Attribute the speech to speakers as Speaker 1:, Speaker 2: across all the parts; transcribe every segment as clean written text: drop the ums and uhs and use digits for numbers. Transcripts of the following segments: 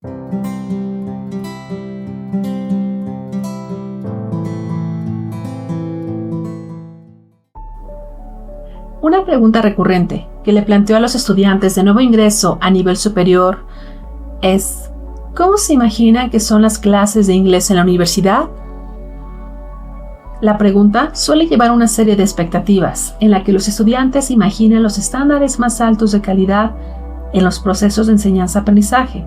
Speaker 1: Una pregunta recurrente que le planteo a los estudiantes de nuevo ingreso a nivel superior es: ¿cómo se imaginan que son las clases de inglés en la universidad? La pregunta suele llevar una serie de expectativas en la que los estudiantes imaginan los estándares más altos de calidad en los procesos de enseñanza-aprendizaje,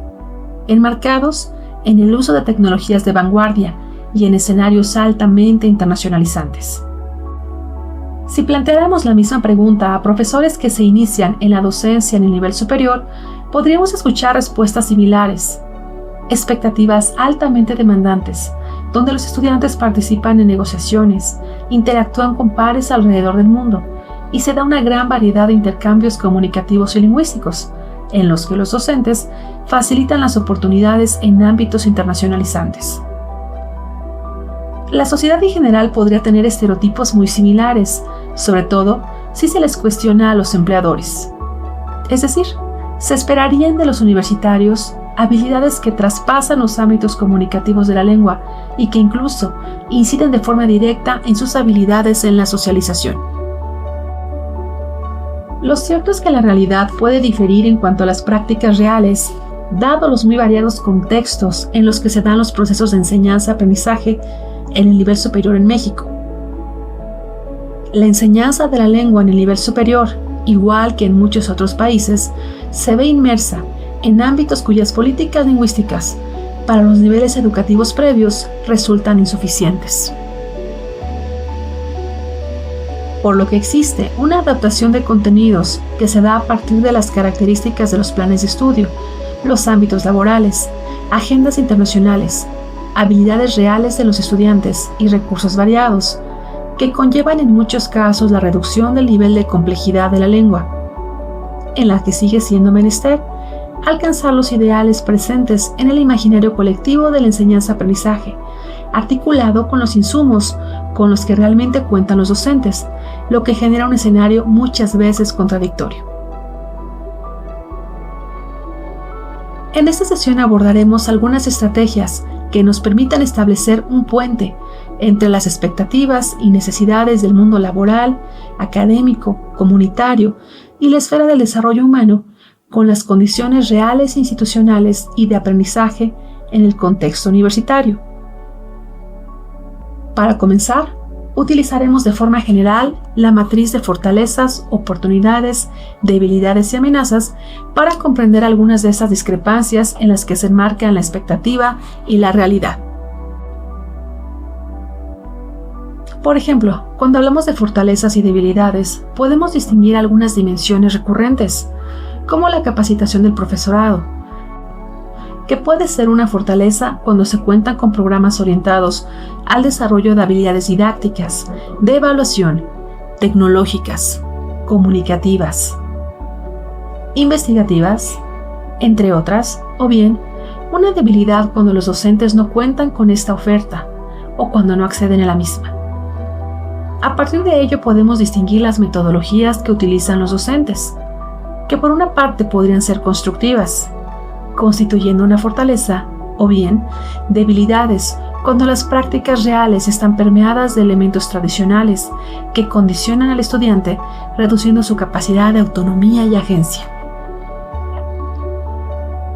Speaker 1: enmarcados en el uso de tecnologías de vanguardia y en escenarios altamente internacionalizantes. Si planteáramos la misma pregunta a profesores que se inician en la docencia en el nivel superior, podríamos escuchar respuestas similares. Expectativas altamente demandantes, donde los estudiantes participan en negociaciones, interactúan con pares alrededor del mundo y se da una gran variedad de intercambios comunicativos y lingüísticos, en los que los docentes facilitan las oportunidades en ámbitos internacionalizantes. La sociedad en general podría tener estereotipos muy similares, sobre todo si se les cuestiona a los empleadores. Es decir, se esperarían de los universitarios habilidades que traspasan los ámbitos comunicativos de la lengua y que incluso inciden de forma directa en sus habilidades en la socialización. Lo cierto es que la realidad puede diferir en cuanto a las prácticas reales, dado los muy variados contextos en los que se dan los procesos de enseñanza-aprendizaje en el nivel superior en México. La enseñanza de la lengua en el nivel superior, igual que en muchos otros países, se ve inmersa en ámbitos cuyas políticas lingüísticas para los niveles educativos previos resultan insuficientes. Por lo que existe una adaptación de contenidos que se da a partir de las características de los planes de estudio, los ámbitos laborales, agendas internacionales, habilidades reales de los estudiantes y recursos variados, que conllevan en muchos casos la reducción del nivel de complejidad de la lengua, en la que sigue siendo menester alcanzar los ideales presentes en el imaginario colectivo de la enseñanza-aprendizaje, articulado con los insumos con los que realmente cuentan los docentes, lo que genera un escenario muchas veces contradictorio. En esta sesión abordaremos algunas estrategias que nos permitan establecer un puente entre las expectativas y necesidades del mundo laboral, académico, comunitario y la esfera del desarrollo humano con las condiciones reales institucionales y de aprendizaje en el contexto universitario. Para comenzar, utilizaremos de forma general la matriz de fortalezas, oportunidades, debilidades y amenazas para comprender algunas de esas discrepancias en las que se enmarcan la expectativa y la realidad. Por ejemplo, cuando hablamos de fortalezas y debilidades, podemos distinguir algunas dimensiones recurrentes, como la capacitación del profesorado, que puede ser una fortaleza cuando se cuentan con programas orientados al desarrollo de habilidades didácticas, de evaluación, tecnológicas, comunicativas, investigativas, entre otras, o bien una debilidad cuando los docentes no cuentan con esta oferta o cuando no acceden a la misma. A partir de ello podemos distinguir las metodologías que utilizan los docentes, que por una parte podrían ser constructivas, constituyendo una fortaleza, o bien debilidades cuando las prácticas reales están permeadas de elementos tradicionales que condicionan al estudiante, reduciendo su capacidad de autonomía y agencia.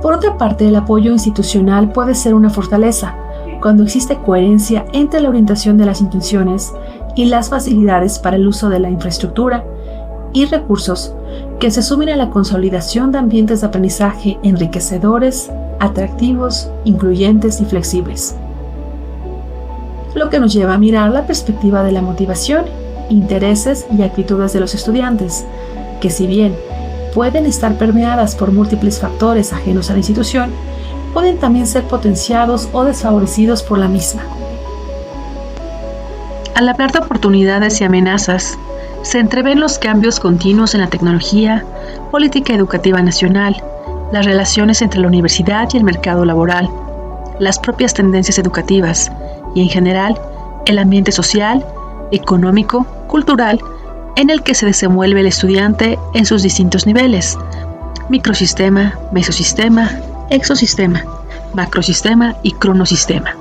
Speaker 1: Por otra parte, el apoyo institucional puede ser una fortaleza cuando existe coherencia entre la orientación de las intenciones y las facilidades para el uso de la infraestructura y recursos que se sumen a la consolidación de ambientes de aprendizaje enriquecedores, atractivos, incluyentes y flexibles. Lo que nos lleva a mirar la perspectiva de la motivación, intereses y actitudes de los estudiantes, que si bien pueden estar permeadas por múltiples factores ajenos a la institución, pueden también ser potenciados o desfavorecidos por la misma. Al hablar de oportunidades y amenazas, se entreven los cambios continuos en la tecnología, política educativa nacional, las relaciones entre la universidad y el mercado laboral, las propias tendencias educativas y, en general, el ambiente social, económico, cultural, en el que se desenvuelve el estudiante en sus distintos niveles: microsistema, mesosistema, exosistema, macrosistema y cronosistema.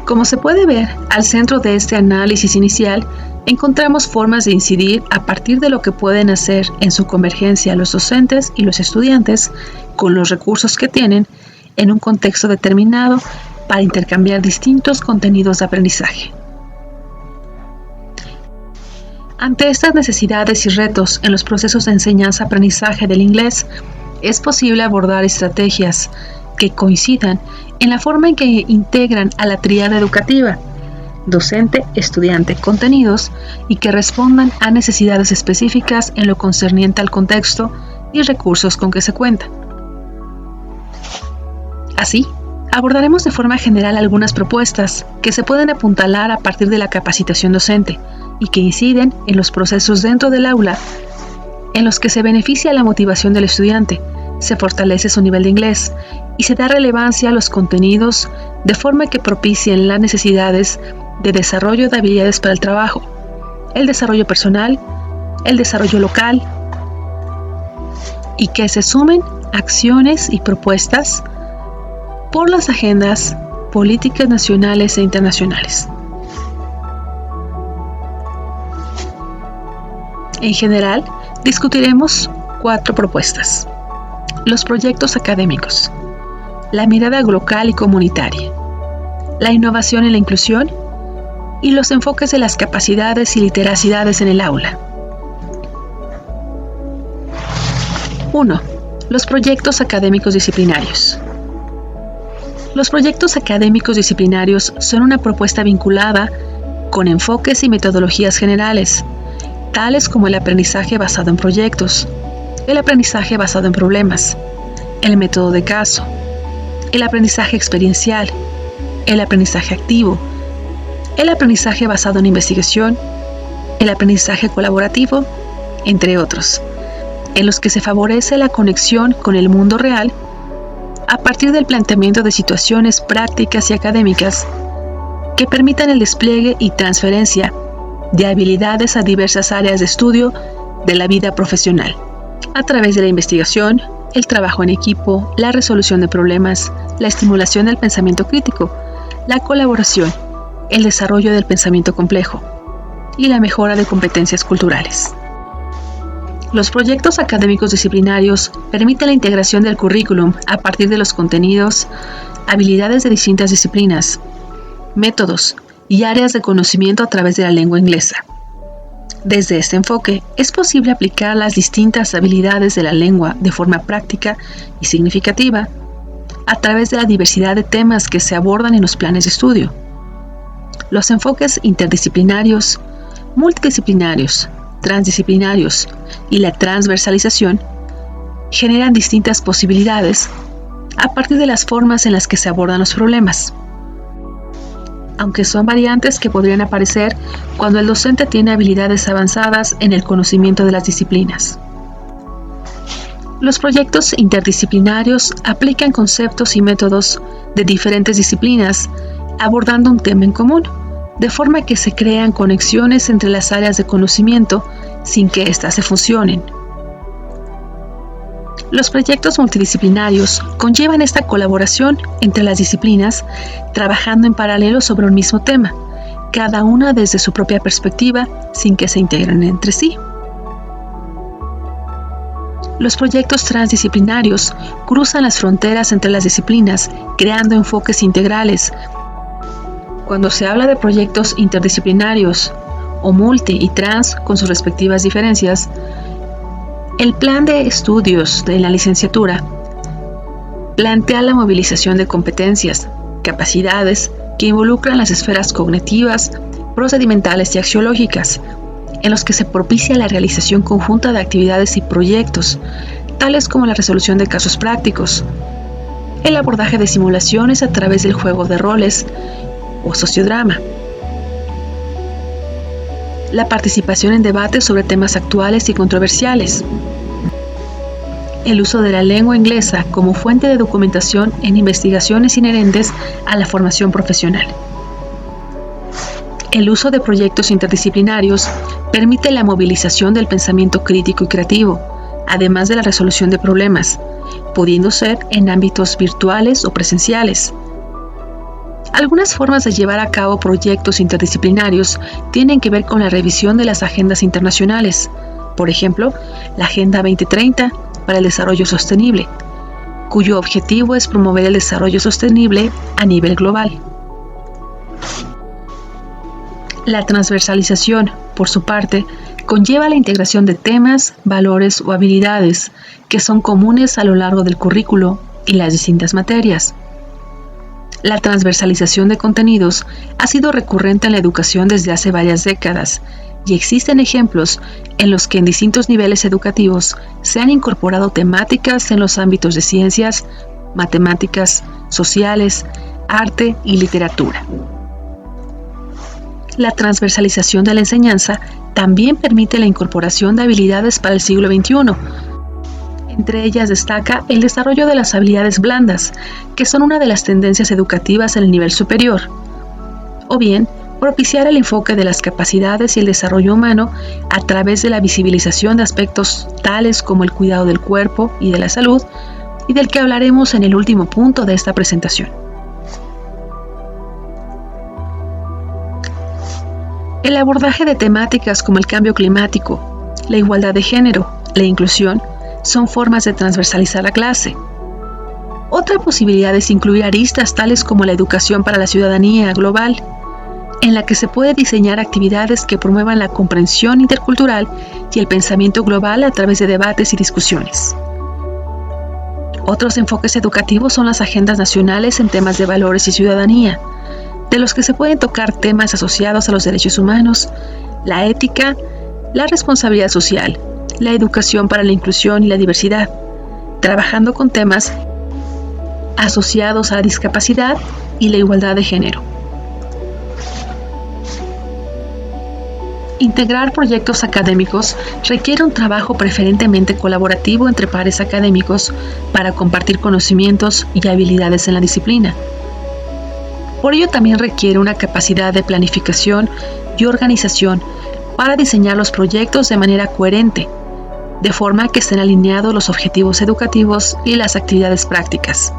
Speaker 1: Como se puede ver, al centro de este análisis inicial encontramos formas de incidir a partir de lo que pueden hacer en su convergencia los docentes y los estudiantes con los recursos que tienen en un contexto determinado para intercambiar distintos contenidos de aprendizaje. Ante estas necesidades y retos en los procesos de enseñanza-aprendizaje del inglés, es posible abordar estrategias que coincidan en la forma en que integran a la tríada educativa, docente, estudiante, contenidos, y que respondan a necesidades específicas en lo concerniente al contexto y recursos con que se cuentan. Así, abordaremos de forma general algunas propuestas que se pueden apuntalar a partir de la capacitación docente y que inciden en los procesos dentro del aula en los que se beneficia la motivación del estudiante, se fortalece su nivel de inglés y se da relevancia a los contenidos de forma que propicien las necesidades de desarrollo de habilidades para el trabajo, el desarrollo personal, el desarrollo local, y que se sumen acciones y propuestas por las agendas políticas nacionales e internacionales. En general, discutiremos 4 propuestas: los proyectos académicos, la mirada local y comunitaria, la innovación y la inclusión, y los enfoques de las capacidades y literacidades en el aula. 1. Los proyectos académicos disciplinarios. Los proyectos académicos disciplinarios son una propuesta vinculada con enfoques y metodologías generales, tales como el aprendizaje basado en proyectos, el aprendizaje basado en problemas, el método de caso, el aprendizaje experiencial, el aprendizaje activo, el aprendizaje basado en investigación, el aprendizaje colaborativo, entre otros, en los que se favorece la conexión con el mundo real a partir del planteamiento de situaciones prácticas y académicas que permitan el despliegue y transferencia de habilidades a diversas áreas de estudio de la vida profesional, a través de la investigación, el trabajo en equipo, la resolución de problemas, la estimulación del pensamiento crítico, la colaboración, el desarrollo del pensamiento complejo y la mejora de competencias culturales. Los proyectos académicos disciplinarios permiten la integración del currículum a partir de los contenidos, habilidades de distintas disciplinas, métodos y áreas de conocimiento a través de la lengua inglesa. Desde este enfoque, es posible aplicar las distintas habilidades de la lengua de forma práctica y significativa a través de la diversidad de temas que se abordan en los planes de estudio. Los enfoques interdisciplinarios, multidisciplinarios, transdisciplinarios y la transversalización generan distintas posibilidades a partir de las formas en las que se abordan los problemas, aunque son variantes que podrían aparecer cuando el docente tiene habilidades avanzadas en el conocimiento de las disciplinas. Los proyectos interdisciplinarios aplican conceptos y métodos de diferentes disciplinas abordando un tema en común, de forma que se crean conexiones entre las áreas de conocimiento sin que éstas se fusionen. Los proyectos multidisciplinarios conllevan esta colaboración entre las disciplinas, trabajando en paralelo sobre un mismo tema, cada una desde su propia perspectiva, sin que se integren entre sí. Los proyectos transdisciplinarios cruzan las fronteras entre las disciplinas, creando enfoques integrales. Cuando se habla de proyectos interdisciplinarios o multi y trans con sus respectivas diferencias, el plan de estudios de la licenciatura plantea la movilización de competencias, capacidades que involucran las esferas cognitivas, procedimentales y axiológicas, en los que se propicia la realización conjunta de actividades y proyectos, tales como la resolución de casos prácticos, el abordaje de simulaciones a través del juego de roles o sociodrama, la participación en debates sobre temas actuales y controversiales, el uso de la lengua inglesa como fuente de documentación en investigaciones inherentes a la formación profesional. El uso de proyectos interdisciplinarios permite la movilización del pensamiento crítico y creativo, además de la resolución de problemas, pudiendo ser en ámbitos virtuales o presenciales. Algunas formas de llevar a cabo proyectos interdisciplinarios tienen que ver con la revisión de las agendas internacionales, por ejemplo, la Agenda 2030 para el Desarrollo Sostenible, cuyo objetivo es promover el desarrollo sostenible a nivel global. La transversalización, por su parte, conlleva la integración de temas, valores o habilidades que son comunes a lo largo del currículo y las distintas materias. La transversalización de contenidos ha sido recurrente en la educación desde hace varias décadas y existen ejemplos en los que en distintos niveles educativos se han incorporado temáticas en los ámbitos de ciencias, matemáticas, sociales, arte y literatura. La transversalización de la enseñanza también permite la incorporación de habilidades para el siglo XXI. Entre ellas destaca el desarrollo de las habilidades blandas, que son una de las tendencias educativas en el nivel superior, o bien propiciar el enfoque de las capacidades y el desarrollo humano a través de la visibilización de aspectos tales como el cuidado del cuerpo y de la salud, y del que hablaremos en el último punto de esta presentación. El abordaje de temáticas como el cambio climático, la igualdad de género, la inclusión, son formas de transversalizar la clase. Otra posibilidad es incluir aristas tales como la educación para la ciudadanía global, en la que se puede diseñar actividades que promuevan la comprensión intercultural y el pensamiento global a través de debates y discusiones. Otros enfoques educativos son las agendas nacionales en temas de valores y ciudadanía, de los que se pueden tocar temas asociados a los derechos humanos, la ética, la responsabilidad social, la educación para la inclusión y la diversidad, trabajando con temas asociados a la discapacidad y la igualdad de género. Integrar proyectos académicos requiere un trabajo preferentemente colaborativo entre pares académicos para compartir conocimientos y habilidades en la disciplina. Por ello también requiere una capacidad de planificación y organización para diseñar los proyectos de manera coherente, de forma que estén alineados los objetivos educativos y las actividades prácticas.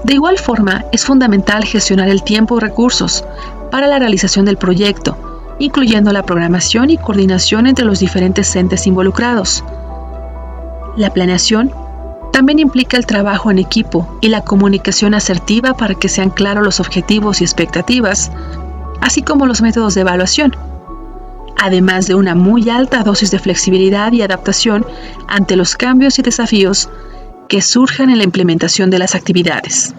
Speaker 1: De igual forma, es fundamental gestionar el tiempo y recursos para la realización del proyecto, incluyendo la programación y coordinación entre los diferentes entes involucrados. La planeación también implica el trabajo en equipo y la comunicación asertiva para que sean claros los objetivos y expectativas, así como los métodos de evaluación, además de una muy alta dosis de flexibilidad y adaptación ante los cambios y desafíos que surjan en la implementación de las actividades.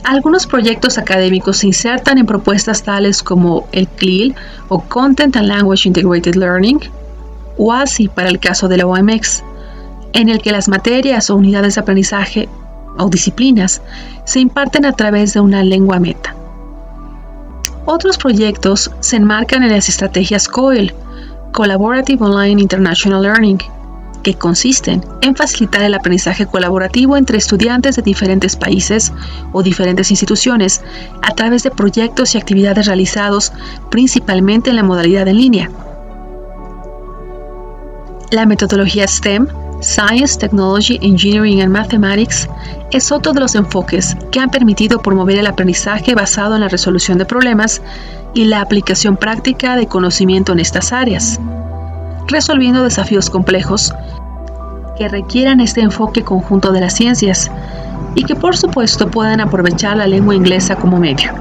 Speaker 1: Algunos proyectos académicos se insertan en propuestas tales como el CLIL o Content and Language Integrated Learning, o ASI para el caso de la OMX, en el que las materias o unidades de aprendizaje o disciplinas se imparten a través de una lengua meta. Otros proyectos se enmarcan en las estrategias COIL, Collaborative Online International Learning, que consisten en facilitar el aprendizaje colaborativo entre estudiantes de diferentes países o diferentes instituciones a través de proyectos y actividades realizados principalmente en la modalidad en línea. La metodología STEM, Science, Technology, Engineering and Mathematics, es otro de los enfoques que han permitido promover el aprendizaje basado en la resolución de problemas y la aplicación práctica de conocimiento en estas áreas, resolviendo desafíos complejos que requieran este enfoque conjunto de las ciencias y que por supuesto puedan aprovechar la lengua inglesa como medio.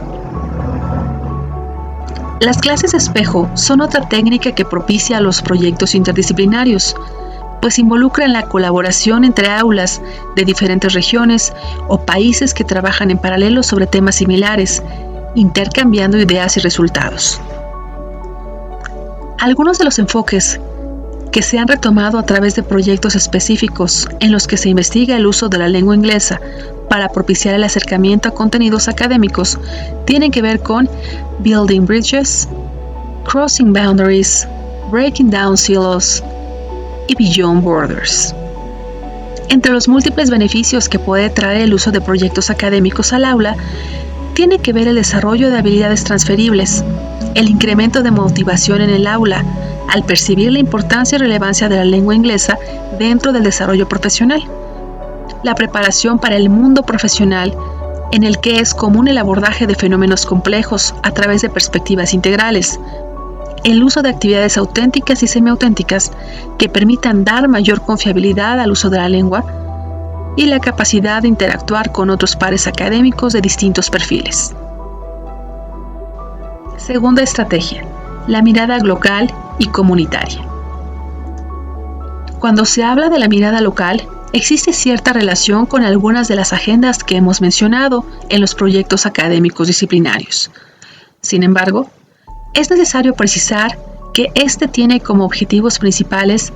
Speaker 1: Las clases espejo son otra técnica que propicia los proyectos interdisciplinarios, pues involucran la colaboración entre aulas de diferentes regiones o países que trabajan en paralelo sobre temas similares, intercambiando ideas y resultados. Algunos de los enfoques que se han retomado a través de proyectos específicos en los que se investiga el uso de la lengua inglesa para propiciar el acercamiento a contenidos académicos tienen que ver con Building Bridges, Crossing Boundaries, Breaking Down Silos y Beyond Borders. Entre los múltiples beneficios que puede traer el uso de proyectos académicos al aula, tiene que ver el desarrollo de habilidades transferibles, el incremento de motivación en el aula, al percibir la importancia y relevancia de la lengua inglesa dentro del desarrollo profesional, la preparación para el mundo profesional, en el que es común el abordaje de fenómenos complejos a través de perspectivas integrales, el uso de actividades auténticas y semiauténticas que permitan dar mayor confiabilidad al uso de la lengua y la capacidad de interactuar con otros pares académicos de distintos perfiles. Segunda estrategia, la mirada local y comunitaria. Cuando se habla de la mirada local, existe cierta relación con algunas de las agendas que hemos mencionado en los proyectos académicos disciplinarios. Sin embargo, es necesario precisar que este tiene como objetivos principales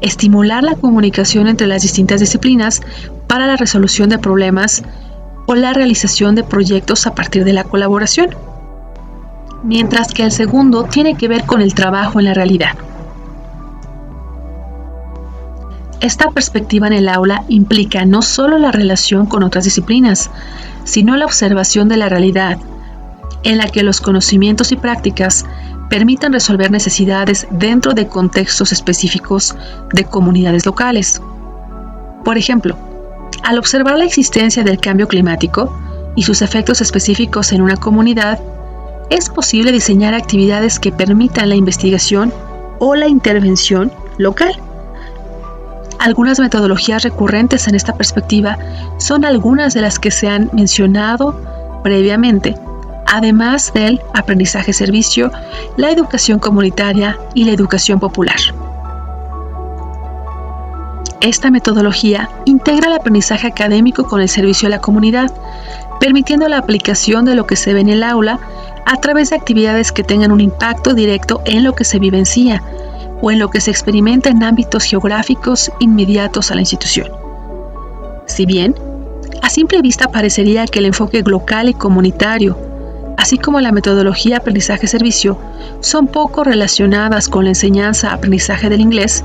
Speaker 1: estimular la comunicación entre las distintas disciplinas para la resolución de problemas o la realización de proyectos a partir de la colaboración, mientras que el segundo tiene que ver con el trabajo en la realidad. Esta perspectiva en el aula implica no solo la relación con otras disciplinas, sino la observación de la realidad, en la que los conocimientos y prácticas permitan resolver necesidades dentro de contextos específicos de comunidades locales. Por ejemplo, al observar la existencia del cambio climático y sus efectos específicos en una comunidad, es posible diseñar actividades que permitan la investigación o la intervención local. Algunas metodologías recurrentes en esta perspectiva son algunas de las que se han mencionado previamente, además del aprendizaje-servicio, la educación comunitaria y la educación popular. Esta metodología integra el aprendizaje académico con el servicio a la comunidad, permitiendo la aplicación de lo que se ve en el aula a través de actividades que tengan un impacto directo en lo que se vivencia o en lo que se experimenta en ámbitos geográficos inmediatos a la institución. Si bien, a simple vista parecería que el enfoque local y comunitario, así como la metodología aprendizaje-servicio, son poco relacionadas con la enseñanza-aprendizaje del inglés,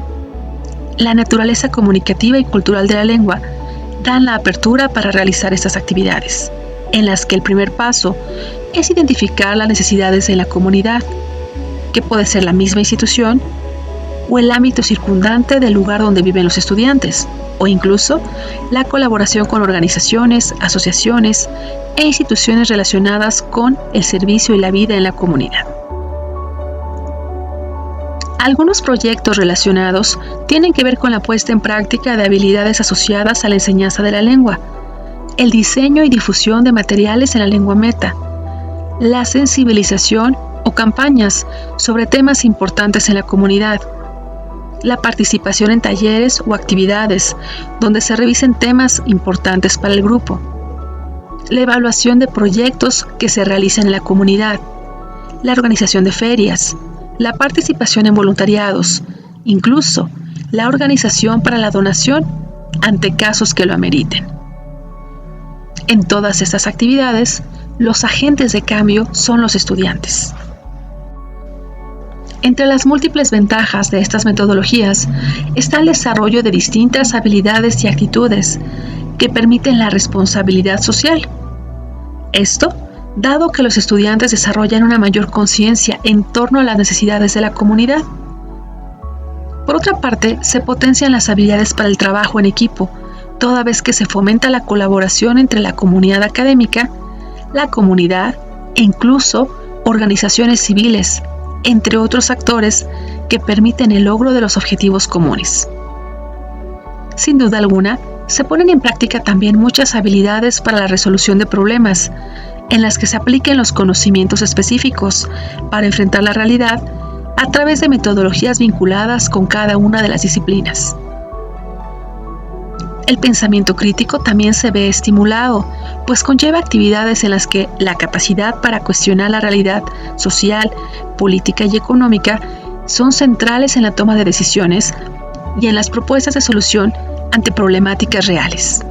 Speaker 1: la naturaleza comunicativa y cultural de la lengua dan la apertura para realizar estas actividades, en las que el primer paso es identificar las necesidades en la comunidad, que puede ser la misma institución o el ámbito circundante del lugar donde viven los estudiantes, o incluso la colaboración con organizaciones, asociaciones e instituciones relacionadas con el servicio y la vida en la comunidad. Algunos proyectos relacionados tienen que ver con la puesta en práctica de habilidades asociadas a la enseñanza de la lengua, el diseño y difusión de materiales en la lengua meta, la sensibilización o campañas sobre temas importantes en la comunidad, la participación en talleres o actividades donde se revisen temas importantes para el grupo, la evaluación de proyectos que se realicen en la comunidad, la organización de ferias, la participación en voluntariados, incluso la organización para la donación ante casos que lo ameriten. En todas estas actividades, los agentes de cambio son los estudiantes. Entre las múltiples ventajas de estas metodologías está el desarrollo de distintas habilidades y actitudes que permiten la responsabilidad social. Esto, dado que los estudiantes desarrollan una mayor conciencia en torno a las necesidades de la comunidad. Por otra parte, se potencian las habilidades para el trabajo en equipo, toda vez que se fomenta la colaboración entre la comunidad académica, la comunidad e incluso organizaciones civiles, entre otros actores que permiten el logro de los objetivos comunes. Sin duda alguna, se ponen en práctica también muchas habilidades para la resolución de problemas, en las que se apliquen los conocimientos específicos para enfrentar la realidad a través de metodologías vinculadas con cada una de las disciplinas. El pensamiento crítico también se ve estimulado, pues conlleva actividades en las que la capacidad para cuestionar la realidad social, política y económica son centrales en la toma de decisiones y en las propuestas de solución ante problemáticas reales.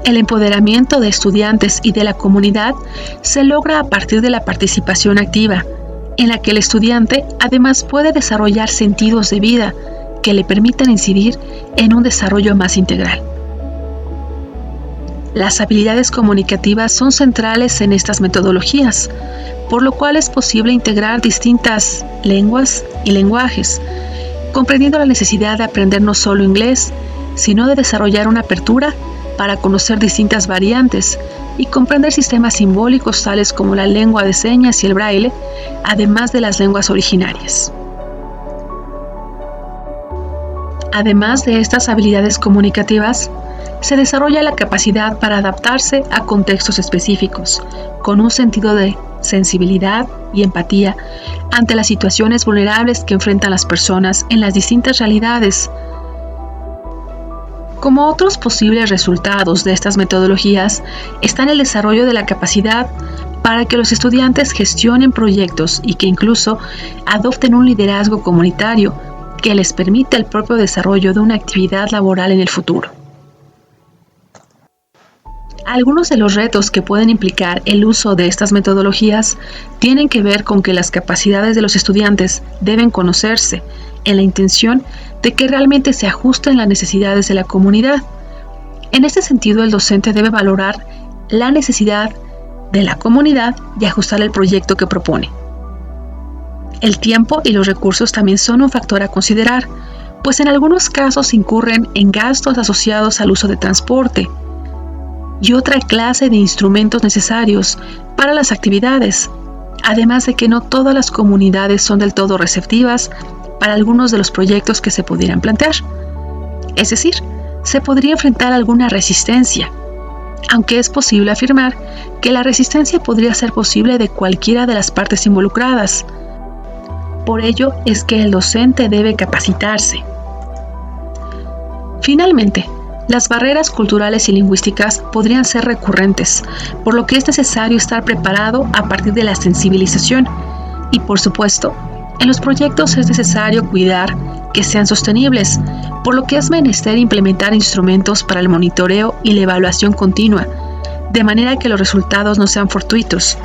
Speaker 1: El empoderamiento de estudiantes y de la comunidad se logra a partir de la participación activa, en la que el estudiante además puede desarrollar sentidos de vida que le permitan incidir en un desarrollo más integral. Las habilidades comunicativas son centrales en estas metodologías, por lo cual es posible integrar distintas lenguas y lenguajes, comprendiendo la necesidad de aprender no solo inglés, sino de desarrollar una apertura para conocer distintas variantes y comprender sistemas simbólicos tales como la lengua de señas y el braille, además de las lenguas originarias. Además de estas habilidades comunicativas, se desarrolla la capacidad para adaptarse a contextos específicos, con un sentido de sensibilidad y empatía ante las situaciones vulnerables que enfrentan las personas en las distintas realidades. Como otros posibles resultados de estas metodologías están el desarrollo de la capacidad para que los estudiantes gestionen proyectos y que incluso adopten un liderazgo comunitario que les permita el propio desarrollo de una actividad laboral en el futuro. Algunos de los retos que pueden implicar el uso de estas metodologías tienen que ver con que las capacidades de los estudiantes deben conocerse en la intención de que realmente se ajusten las necesidades de la comunidad. En este sentido, el docente debe valorar la necesidad de la comunidad y ajustar el proyecto que propone. El tiempo y los recursos también son un factor a considerar, pues en algunos casos incurren en gastos asociados al uso de transporte y otra clase de instrumentos necesarios para las actividades, además de que no todas las comunidades son del todo receptivas para algunos de los proyectos que se pudieran plantear. Es decir, se podría enfrentar alguna resistencia, aunque es posible afirmar que la resistencia podría ser posible de cualquiera de las partes involucradas. Por ello es que el docente debe capacitarse. Finalmente, las barreras culturales y lingüísticas podrían ser recurrentes, por lo que es necesario estar preparado a partir de la sensibilización y, por supuesto, en los proyectos es necesario cuidar que sean sostenibles, por lo que es menester implementar instrumentos para el monitoreo y la evaluación continua, de manera que los resultados no sean fortuitos,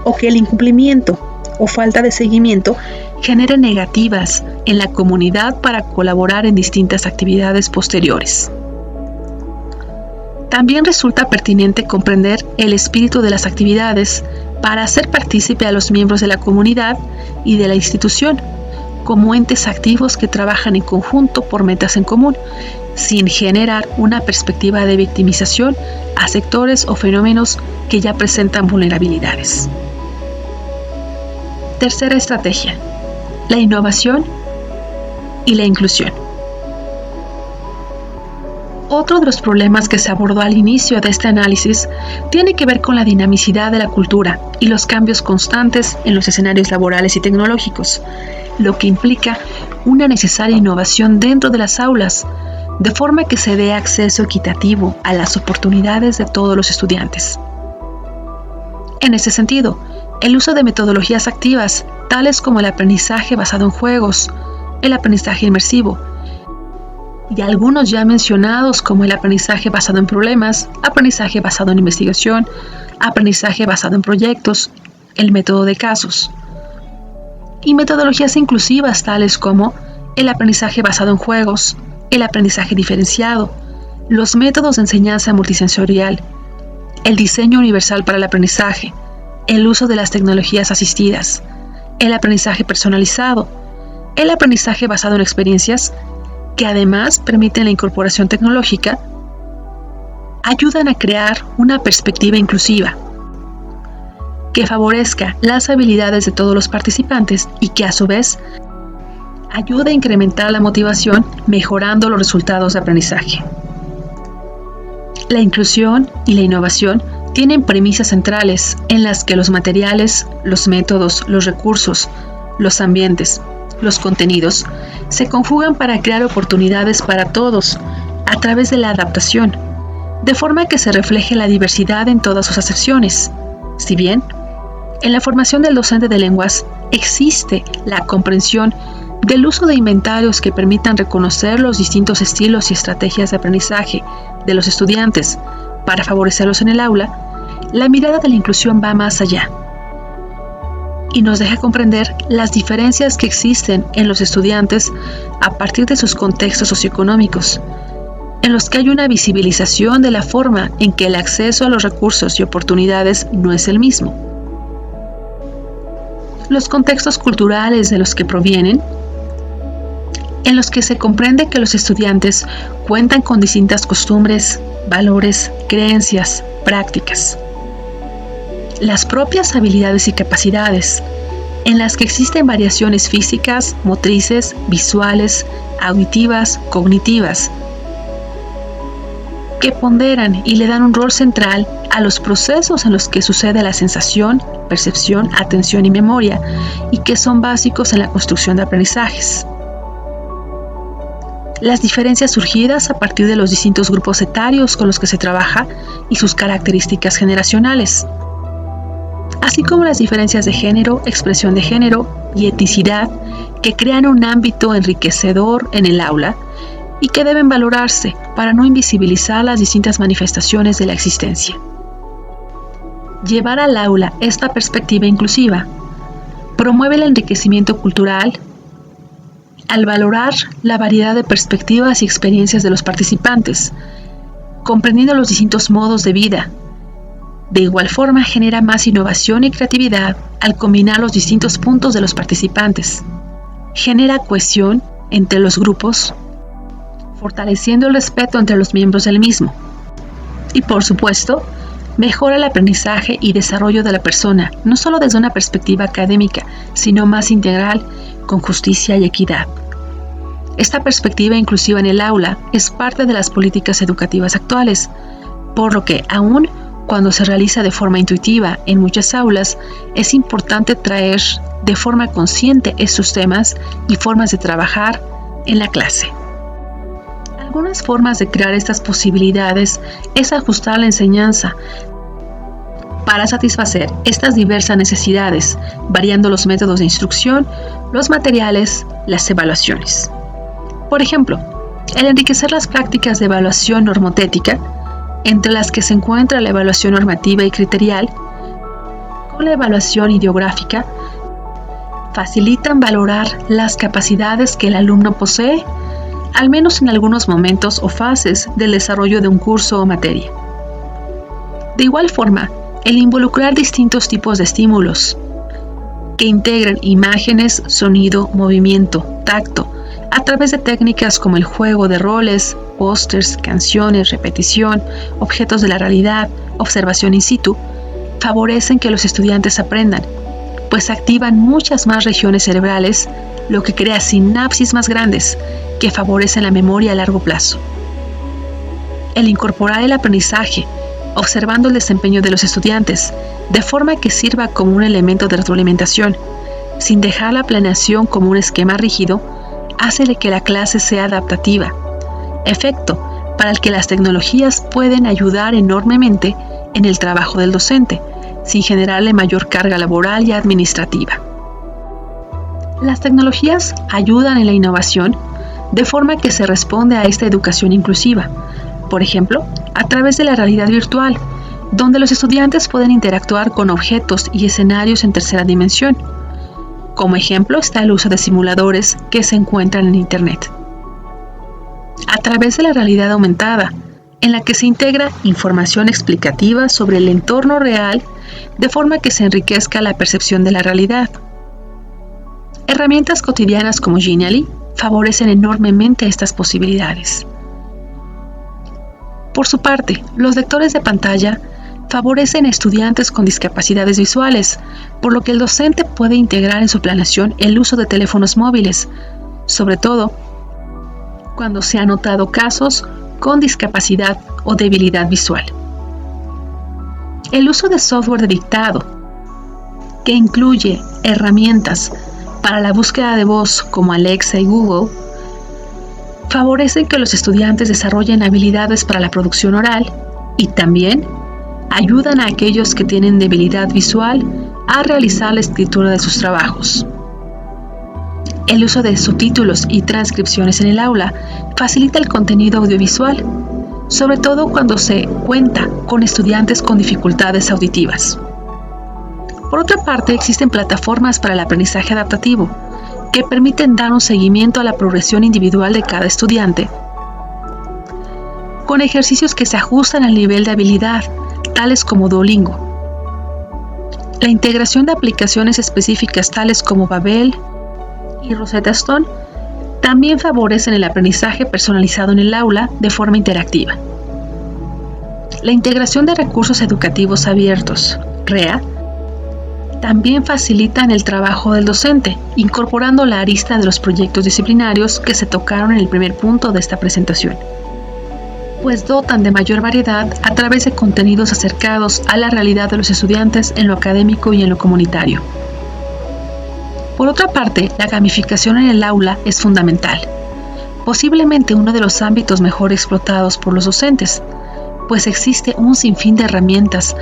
Speaker 1: o que el incumplimiento o falta de seguimiento genere negativas en la comunidad para colaborar en distintas actividades posteriores. También resulta pertinente comprender el espíritu de las actividades para hacer partícipe a los miembros de la comunidad y de la institución como entes activos que trabajan en conjunto por metas en común, sin generar una perspectiva de victimización a sectores o fenómenos que ya presentan vulnerabilidades. Tercera estrategia: la innovación y la inclusión. Otro de los problemas que se abordó al inicio de este análisis tiene que ver con la dinamicidad de la cultura y los cambios constantes en los escenarios laborales y tecnológicos, lo que implica una necesaria innovación dentro de las aulas, de forma que se dé acceso equitativo a las oportunidades de todos los estudiantes. En ese sentido, el uso de metodologías activas, tales como el aprendizaje basado en juegos, el aprendizaje inmersivo, y algunos ya mencionados como el aprendizaje basado en problemas, aprendizaje basado en investigación, aprendizaje basado en proyectos, el método de casos, y metodologías inclusivas tales como el aprendizaje basado en juegos, el aprendizaje diferenciado, los métodos de enseñanza multisensorial, el diseño universal para el aprendizaje, el uso de las tecnologías asistidas, el aprendizaje personalizado, el aprendizaje basado en experiencias, que además permiten la incorporación tecnológica, ayudan a crear una perspectiva inclusiva que favorezca las habilidades de todos los participantes y que a su vez ayude a incrementar la motivación, mejorando los resultados de aprendizaje. La inclusión y la innovación tienen premisas centrales en las que los materiales, los métodos, los recursos, los ambientes, los contenidos se conjugan para crear oportunidades para todos a través de la adaptación, de forma que se refleje la diversidad en todas sus acepciones. Si bien, en la formación del docente de lenguas existe la comprensión del uso de inventarios que permitan reconocer los distintos estilos y estrategias de aprendizaje de los estudiantes para favorecerlos en el aula, la mirada de la inclusión va más allá y nos deja comprender las diferencias que existen en los estudiantes a partir de sus contextos socioeconómicos, en los que hay una visibilización de la forma en que el acceso a los recursos y oportunidades no es el mismo. Los contextos culturales de los que provienen, en los que se comprende que los estudiantes cuentan con distintas costumbres, valores, creencias, prácticas. Las propias habilidades y capacidades, en las que existen variaciones físicas, motrices, visuales, auditivas, cognitivas, que ponderan y le dan un rol central a los procesos en los que sucede la sensación, percepción, atención y memoria, y que son básicos en la construcción de aprendizajes. Las diferencias surgidas a partir de los distintos grupos etarios con los que se trabaja y sus características generacionales, así como las diferencias de género, expresión de género y etnicidad que crean un ámbito enriquecedor en el aula y que deben valorarse para no invisibilizar las distintas manifestaciones de la existencia. Llevar al aula esta perspectiva inclusiva promueve el enriquecimiento cultural al valorar la variedad de perspectivas y experiencias de los participantes, comprendiendo los distintos modos de vida. De igual forma, genera más innovación y creatividad al combinar los distintos puntos de los participantes. Genera cohesión entre los grupos, fortaleciendo el respeto entre los miembros del mismo. Y por supuesto, mejora el aprendizaje y desarrollo de la persona, no solo desde una perspectiva académica, sino más integral, con justicia y equidad. Esta perspectiva inclusiva en el aula es parte de las políticas educativas actuales, por lo que aún cuando se realiza de forma intuitiva en muchas aulas, es importante traer de forma consciente estos temas y formas de trabajar en la clase. Algunas formas de crear estas posibilidades es ajustar la enseñanza para satisfacer estas diversas necesidades, variando los métodos de instrucción, los materiales, las evaluaciones. Por ejemplo, el enriquecer las prácticas de evaluación normotética, entre las que se encuentra la evaluación normativa y criterial, con la evaluación ideográfica, facilitan valorar las capacidades que el alumno posee, al menos en algunos momentos o fases del desarrollo de un curso o materia. De igual forma, el involucrar distintos tipos de estímulos que integran imágenes, sonido, movimiento, tacto, a través de técnicas como el juego de roles, pósters, canciones, repetición, objetos de la realidad, observación in situ, favorecen que los estudiantes aprendan, pues activan muchas más regiones cerebrales, lo que crea sinapsis más grandes que favorecen la memoria a largo plazo. El incorporar el aprendizaje, observando el desempeño de los estudiantes, de forma que sirva como un elemento de retroalimentación, sin dejar la planeación como un esquema rígido, hace de que la clase sea adaptativa, efecto para el que las tecnologías pueden ayudar enormemente en el trabajo del docente, sin generarle mayor carga laboral y administrativa. Las tecnologías ayudan en la innovación de forma que se responde a esta educación inclusiva, por ejemplo, a través de la realidad virtual, donde los estudiantes pueden interactuar con objetos y escenarios en tercera dimensión. Como ejemplo está el uso de simuladores que se encuentran en Internet. A través de la realidad aumentada, en la que se integra información explicativa sobre el entorno real, de forma que se enriquezca la percepción de la realidad. Herramientas cotidianas como Genially favorecen enormemente estas posibilidades. Por su parte, los lectores de pantalla favorecen a estudiantes con discapacidades visuales, por lo que el docente puede integrar en su planeación el uso de teléfonos móviles, sobre todo cuando se han notado casos con discapacidad o debilidad visual. El uso de software de dictado, que incluye herramientas para la búsqueda de voz como Alexa y Google, favorecen que los estudiantes desarrollen habilidades para la producción oral y también ayudan a aquellos que tienen debilidad visual a realizar la escritura de sus trabajos. El uso de subtítulos y transcripciones en el aula facilita el contenido audiovisual, sobre todo cuando se cuenta con estudiantes con dificultades auditivas. Por otra parte, existen plataformas para el aprendizaje adaptativo que permiten dar un seguimiento a la progresión individual de cada estudiante, con ejercicios que se ajustan al nivel de habilidad, tales como Duolingo. La integración de aplicaciones específicas tales como Babel y Rosetta Stone también favorecen el aprendizaje personalizado en el aula de forma interactiva. La integración de recursos educativos abiertos, REA, también facilitan el trabajo del docente, incorporando la arista de los proyectos disciplinarios que se tocaron en el primer punto de esta presentación, pues dotan de mayor variedad a través de contenidos acercados a la realidad de los estudiantes en lo académico y en lo comunitario. Por otra parte, la gamificación en el aula es fundamental, posiblemente uno de los ámbitos mejor explotados por los docentes, pues existe un sinfín de herramientas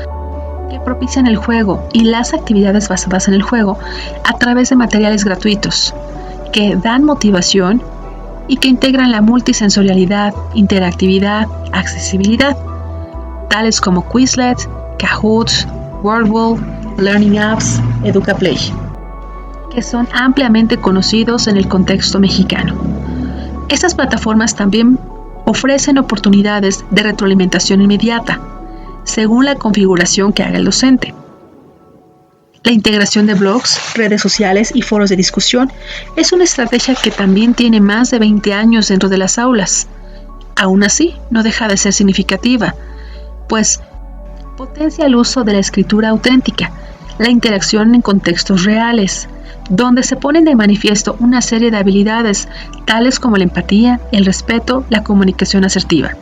Speaker 1: que propician el juego y las actividades basadas en el juego a través de materiales gratuitos, que dan motivación y que integran la multisensorialidad, interactividad, accesibilidad, tales como Quizlet, Kahoot, Wordwall, Learning Apps, EducaPlay, que son ampliamente conocidos en el contexto mexicano. Estas plataformas también ofrecen oportunidades de retroalimentación inmediata, según la configuración que haga el docente. La integración de blogs, redes sociales y foros de discusión es una estrategia que también tiene más de 20 años dentro de las aulas. Aún así, no deja de ser significativa, pues potencia el uso de la escritura auténtica, la interacción en contextos reales, donde se ponen de manifiesto una serie de habilidades tales como la empatía, el respeto, la comunicación asertiva.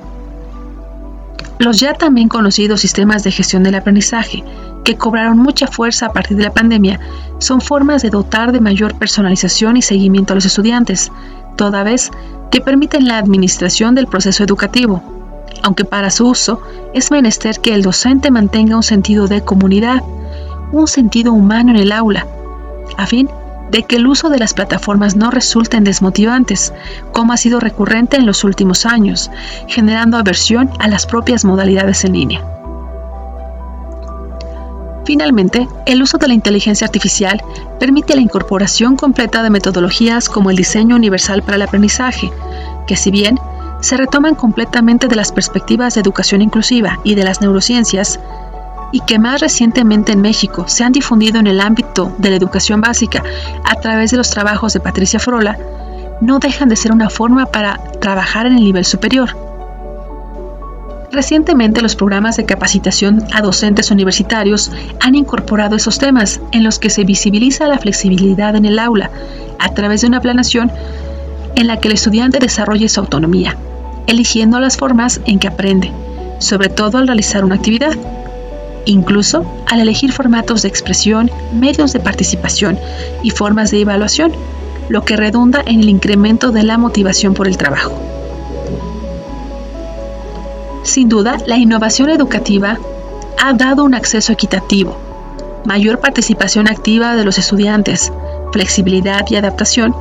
Speaker 1: Los ya también conocidos sistemas de gestión del aprendizaje, que cobraron mucha fuerza a partir de la pandemia, son formas de dotar de mayor personalización y seguimiento a los estudiantes, toda vez que permiten la administración del proceso educativo, aunque para su uso es menester que el docente mantenga un sentido de comunidad, un sentido humano en el aula, a fin de que el uso de las plataformas no resulten desmotivantes, como ha sido recurrente en los últimos años, generando aversión a las propias modalidades en línea. Finalmente, el uso de la inteligencia artificial permite la incorporación completa de metodologías como el diseño universal para el aprendizaje, que si bien se retoman completamente de las perspectivas de educación inclusiva y de las neurociencias, y que más recientemente en México se han difundido en el ámbito de la educación básica a través de los trabajos de Patricia Frola, no dejan de ser una forma para trabajar en el nivel superior. Recientemente los programas de capacitación a docentes universitarios han incorporado esos temas en los que se visibiliza la flexibilidad en el aula a través de una planeación en la que el estudiante desarrolle su autonomía, eligiendo las formas en que aprende, sobre todo al realizar una actividad. Incluso al elegir formatos de expresión, medios de participación y formas de evaluación, lo que redunda en el incremento de la motivación por el trabajo. Sin duda, la innovación educativa ha dado un acceso equitativo, mayor participación activa de los estudiantes, flexibilidad y adaptación,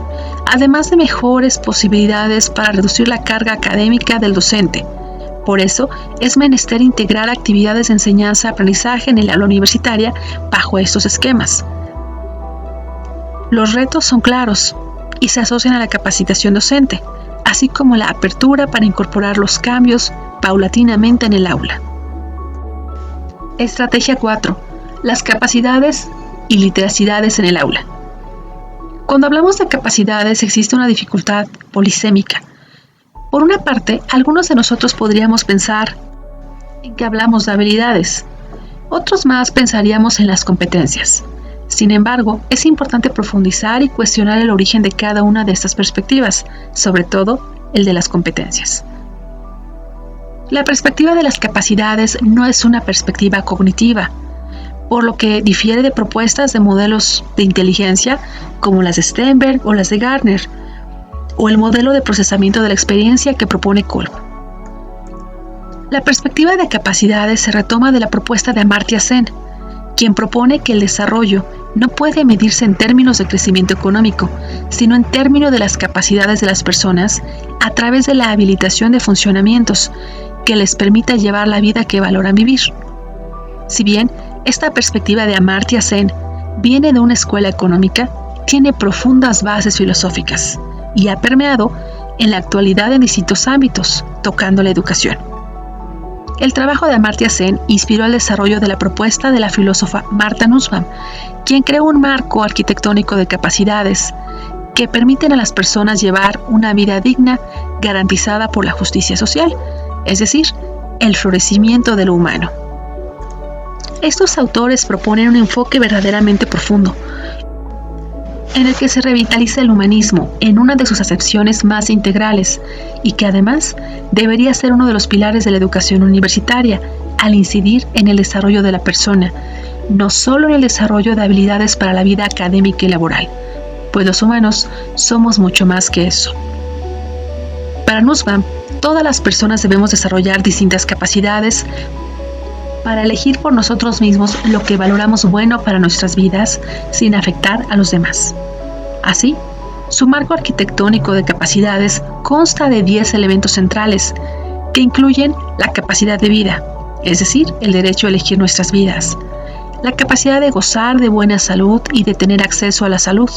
Speaker 1: además de mejores posibilidades para reducir la carga académica del docente. Por eso, es menester integrar actividades de enseñanza-aprendizaje en el aula universitaria bajo estos esquemas. Los retos son claros y se asocian a la capacitación docente, así como la apertura para incorporar los cambios paulatinamente en el aula. Estrategia 4. Las capacidades y literacidades en el aula. Cuando hablamos de capacidades existe una dificultad polisémica. Por una parte, algunos de nosotros podríamos pensar en que hablamos de habilidades, otros más pensaríamos en las competencias. Sin embargo, es importante profundizar y cuestionar el origen de cada una de estas perspectivas, sobre todo el de las competencias. La perspectiva de las capacidades no es una perspectiva cognitiva, por lo que difiere de propuestas de modelos de inteligencia como las de Sternberg o las de Gardner, o el modelo de procesamiento de la experiencia que propone Kolb. La perspectiva de capacidades se retoma de la propuesta de Amartya Sen, quien propone que el desarrollo no puede medirse en términos de crecimiento económico, sino en términos de las capacidades de las personas a través de la habilitación de funcionamientos que les permita llevar la vida que valoran vivir. Si bien esta perspectiva de Amartya Sen viene de una escuela económica, tiene profundas bases filosóficas y ha permeado en la actualidad en distintos ámbitos, tocando la educación. El trabajo de Amartya Sen inspiró el desarrollo de la propuesta de la filósofa Martha Nussbaum, quien creó un marco arquitectónico de capacidades que permiten a las personas llevar una vida digna garantizada por la justicia social, es decir, el florecimiento de lo humano. Estos autores proponen un enfoque verdaderamente profundo, en el que se revitaliza el humanismo en una de sus acepciones más integrales y que además debería ser uno de los pilares de la educación universitaria al incidir en el desarrollo de la persona, no solo en el desarrollo de habilidades para la vida académica y laboral, pues los humanos somos mucho más que eso. Para Nussbaum, todas las personas debemos desarrollar distintas capacidades para elegir por nosotros mismos lo que valoramos bueno para nuestras vidas sin afectar a los demás. Así, su marco arquitectónico de capacidades consta de 10 elementos centrales que incluyen la capacidad de vida, es decir, el derecho a elegir nuestras vidas, la capacidad de gozar de buena salud y de tener acceso a la salud,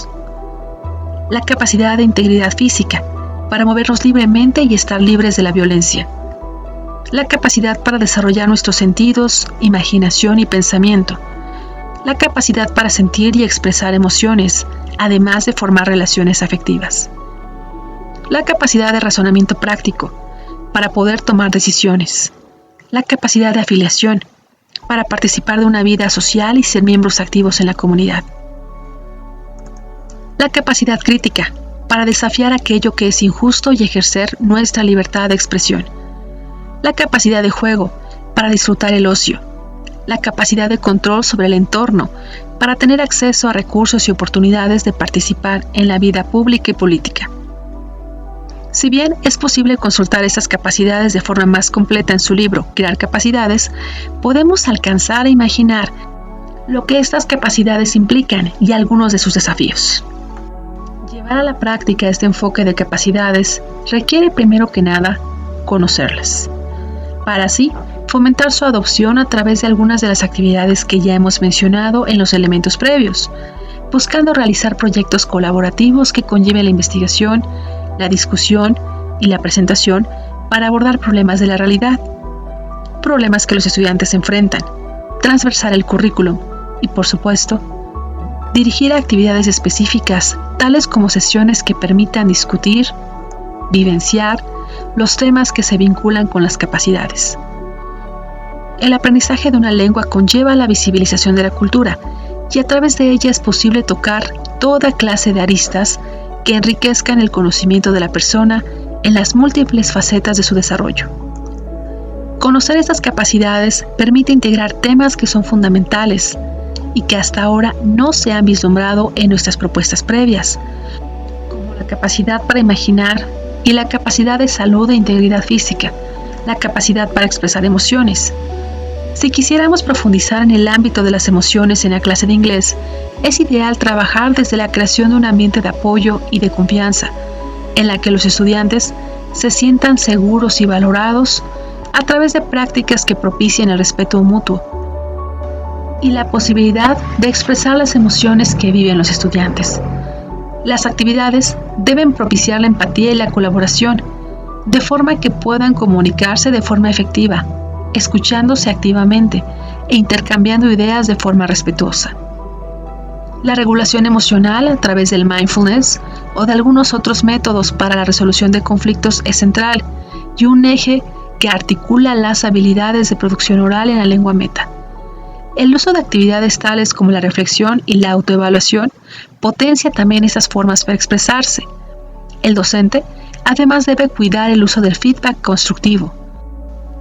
Speaker 1: la capacidad de integridad física, para movernos libremente y estar libres de la violencia, la capacidad para desarrollar nuestros sentidos, imaginación y pensamiento, la capacidad para sentir y expresar emociones, además de formar relaciones afectivas, la capacidad de razonamiento práctico, para poder tomar decisiones, la capacidad de afiliación, para participar de una vida social y ser miembros activos en la comunidad, la capacidad crítica, para desafiar aquello que es injusto y ejercer nuestra libertad de expresión, la capacidad de juego, para disfrutar el ocio, la capacidad de control sobre el entorno, para tener acceso a recursos y oportunidades de participar en la vida pública y política. Si bien es posible consultar estas capacidades de forma más completa en su libro Crear Capacidades, podemos alcanzar a imaginar lo que estas capacidades implican y algunos de sus desafíos. Llevar a la práctica este enfoque de capacidades requiere primero que nada conocerlas, para así fomentar su adopción a través de algunas de las actividades que ya hemos mencionado en los elementos previos, buscando realizar proyectos colaborativos que conlleven la investigación, la discusión y la presentación para abordar problemas de la realidad, problemas que los estudiantes enfrentan, transversar el currículum y, por supuesto, dirigir actividades específicas, tales como sesiones que permitan discutir, vivenciar los temas que se vinculan con las capacidades. El aprendizaje de una lengua conlleva la visibilización de la cultura y a través de ella es posible tocar toda clase de aristas que enriquezcan el conocimiento de la persona en las múltiples facetas de su desarrollo. Conocer estas capacidades permite integrar temas que son fundamentales y que hasta ahora no se han vislumbrado en nuestras propuestas previas, como la capacidad para imaginar y la capacidad de salud e integridad física, la capacidad para expresar emociones. Si quisiéramos profundizar en el ámbito de las emociones en la clase de inglés, es ideal trabajar desde la creación de un ambiente de apoyo y de confianza, en la que los estudiantes se sientan seguros y valorados a través de prácticas que propicien el respeto mutuo y la posibilidad de expresar las emociones que viven los estudiantes. Las actividades deben propiciar la empatía y la colaboración, de forma que puedan comunicarse de forma efectiva, escuchándose activamente e intercambiando ideas de forma respetuosa. La regulación emocional a través del mindfulness o de algunos otros métodos para la resolución de conflictos es central y un eje que articula las habilidades de producción oral en la lengua meta. El uso de actividades tales como la reflexión y la autoevaluación potencia también esas formas para expresarse. El docente además debe cuidar el uso del feedback constructivo,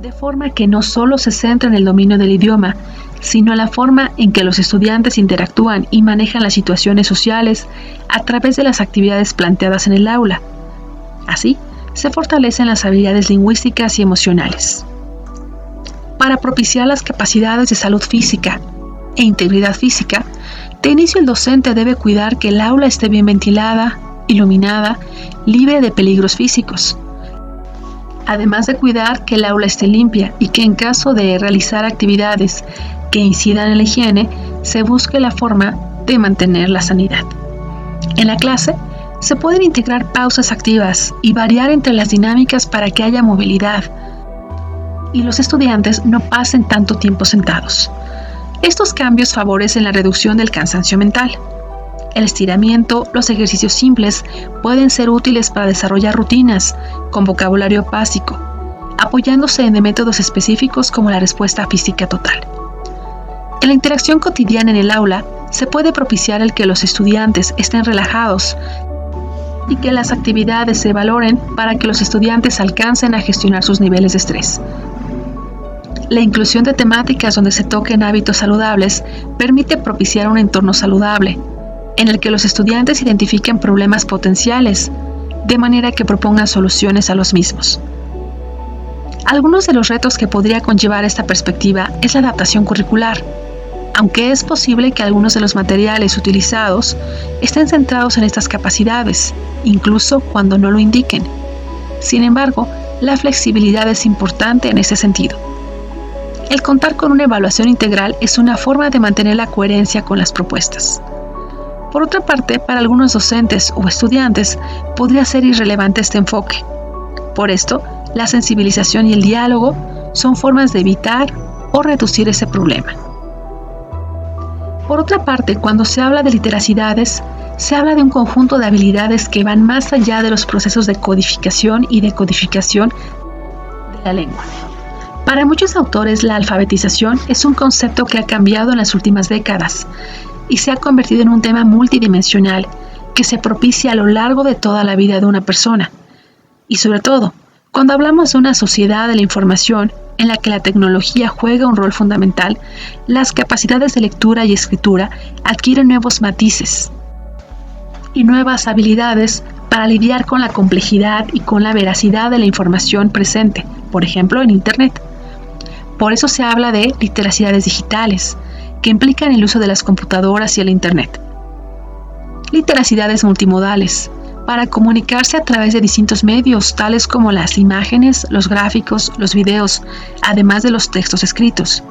Speaker 1: de forma que no solo se centra en el dominio del idioma, sino en la forma en que los estudiantes interactúan y manejan las situaciones sociales a través de las actividades planteadas en el aula. Así, se fortalecen las habilidades lingüísticas y emocionales. Para propiciar las capacidades de salud física e integridad física, de inicio el docente debe cuidar que el aula esté bien ventilada, iluminada, libre de peligros físicos. Además de cuidar que el aula esté limpia y que en caso de realizar actividades que incidan en la higiene, se busque la forma de mantener la sanidad. En la clase, se pueden integrar pausas activas y variar entre las dinámicas para que haya movilidad. y los estudiantes no pasen tanto tiempo sentados. Estos cambios favorecen la reducción del cansancio mental. El estiramiento, los ejercicios simples pueden ser útiles para desarrollar rutinas con vocabulario básico, apoyándose en métodos específicos como la respuesta física total. En la interacción cotidiana en el aula, se puede propiciar el que los estudiantes estén relajados y que las actividades se valoren para que los estudiantes alcancen a gestionar sus niveles de estrés. La inclusión de temáticas donde se toquen hábitos saludables permite propiciar un entorno saludable, en el que los estudiantes identifiquen problemas potenciales, de manera que propongan soluciones a los mismos. Algunos de los retos que podría conllevar esta perspectiva es la adaptación curricular, aunque es posible que algunos de los materiales utilizados estén centrados en estas capacidades, incluso cuando no lo indiquen. Sin embargo, la flexibilidad es importante en ese sentido. El contar con una evaluación integral es una forma de mantener la coherencia con las propuestas. Por otra parte, para algunos docentes o estudiantes podría ser irrelevante este enfoque. Por esto, la sensibilización y el diálogo son formas de evitar o reducir ese problema. Por otra parte, cuando se habla de literacidades, se habla de un conjunto de habilidades que van más allá de los procesos de codificación y decodificación de la lengua. Para muchos autores, la alfabetización es un concepto que ha cambiado en las últimas décadas y se ha convertido en un tema multidimensional que se propicia a lo largo de toda la vida de una persona. Y sobre todo, cuando hablamos de una sociedad de la información en la que la tecnología juega un rol fundamental, las capacidades de lectura y escritura adquieren nuevos matices y nuevas habilidades para lidiar con la complejidad y con la veracidad de la información presente, por ejemplo, en Internet. Por eso se habla de literacidades digitales, que implican el uso de las computadoras y el Internet. Literacidades multimodales, para comunicarse a través de distintos medios, tales como las imágenes, los gráficos, los videos, además de los textos escritos.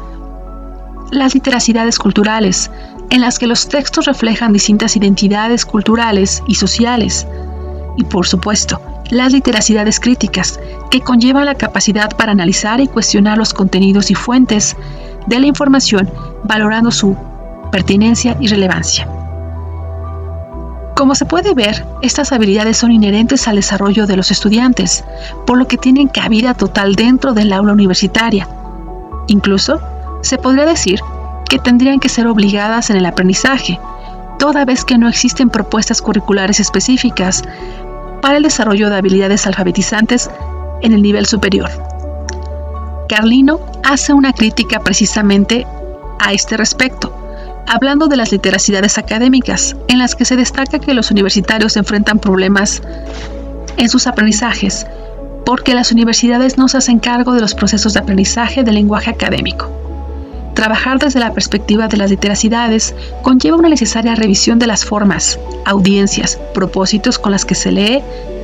Speaker 1: Las literacidades culturales, en las que los textos reflejan distintas identidades culturales y sociales. Y por supuesto, las literacidades críticas, que conllevan la capacidad para analizar y cuestionar los contenidos y fuentes de la información, valorando su pertinencia y relevancia. Como se puede ver, estas habilidades son inherentes al desarrollo de los estudiantes, por lo que tienen cabida total dentro del aula universitaria. Incluso, se podría decir que tendrían que ser obligadas en el aprendizaje, toda vez que no existen propuestas curriculares específicas para el desarrollo de habilidades alfabetizantes en el nivel superior. Carlino hace una crítica precisamente a este respecto, hablando de las literacidades académicas, en las que se destaca que los universitarios enfrentan problemas en sus aprendizajes, porque las universidades no se hacen cargo de los procesos de aprendizaje del lenguaje académico. Trabajar desde la perspectiva de las literacidades conlleva una necesaria revisión de las formas, audiencias, propósitos con las que se lee,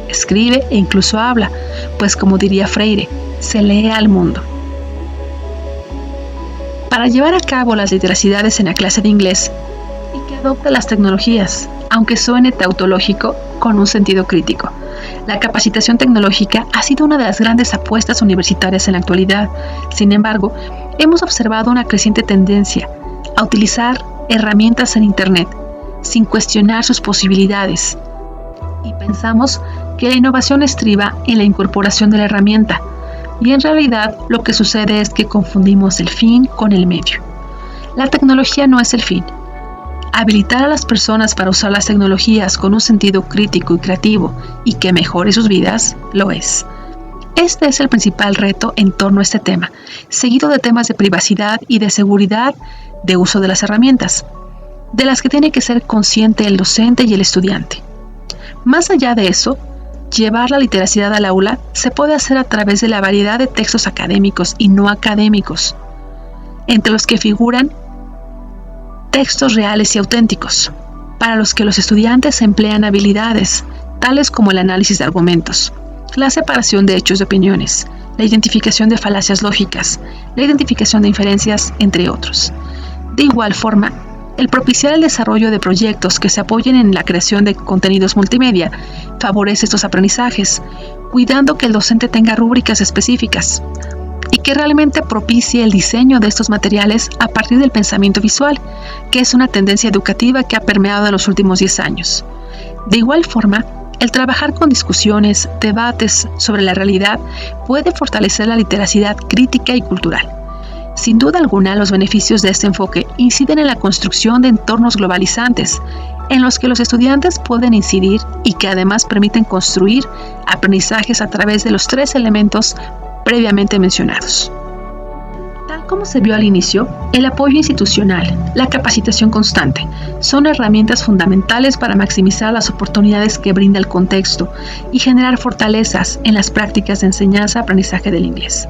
Speaker 1: escribe e incluso habla, pues como diría Freire, se lee al mundo. Para llevar a cabo las literacidades en la clase de inglés y que adopte las tecnologías, aunque suene tautológico, con un sentido crítico. La capacitación tecnológica ha sido una de las grandes apuestas universitarias en la actualidad. Sin embargo, hemos observado una creciente tendencia a utilizar herramientas en Internet sin cuestionar sus posibilidades. Y pensamos que la innovación estriba en la incorporación de la herramienta. Y en realidad lo que sucede es que confundimos el fin con el medio. La tecnología no es el fin. Habilitar a las personas para usar las tecnologías con un sentido crítico y creativo y que mejore sus vidas, lo es. Este es el principal reto en torno a este tema, seguido de temas de privacidad y de seguridad de uso de las herramientas, de las que tiene que ser consciente el docente y el estudiante. Más allá de eso, llevar la literacidad al aula se puede hacer a través de la variedad de textos académicos y no académicos, entre los que figuran textos reales y auténticos, para los que los estudiantes emplean habilidades, tales como el análisis de argumentos, la separación de hechos de opiniones, la identificación de falacias lógicas, la identificación de inferencias, entre otros. De igual forma, el propiciar el desarrollo de proyectos que se apoyen en la creación de contenidos multimedia favorece estos aprendizajes, cuidando que el docente tenga rúbricas específicas. y que realmente propicie el diseño de estos materiales a partir del pensamiento visual, que es una tendencia educativa que ha permeado en los últimos 10 años. De igual forma, el trabajar con discusiones, debates sobre la realidad puede fortalecer la literacidad crítica y cultural. Sin duda alguna, los beneficios de este enfoque inciden en la construcción de entornos globalizantes, en los que los estudiantes pueden incidir y que además permiten construir aprendizajes a través de los 3 elementos previamente mencionados. Tal como se vio al inicio, el apoyo institucional, la capacitación constante, son herramientas fundamentales para maximizar las oportunidades que brinda el contexto y generar fortalezas en las prácticas de enseñanza-aprendizaje del inglés.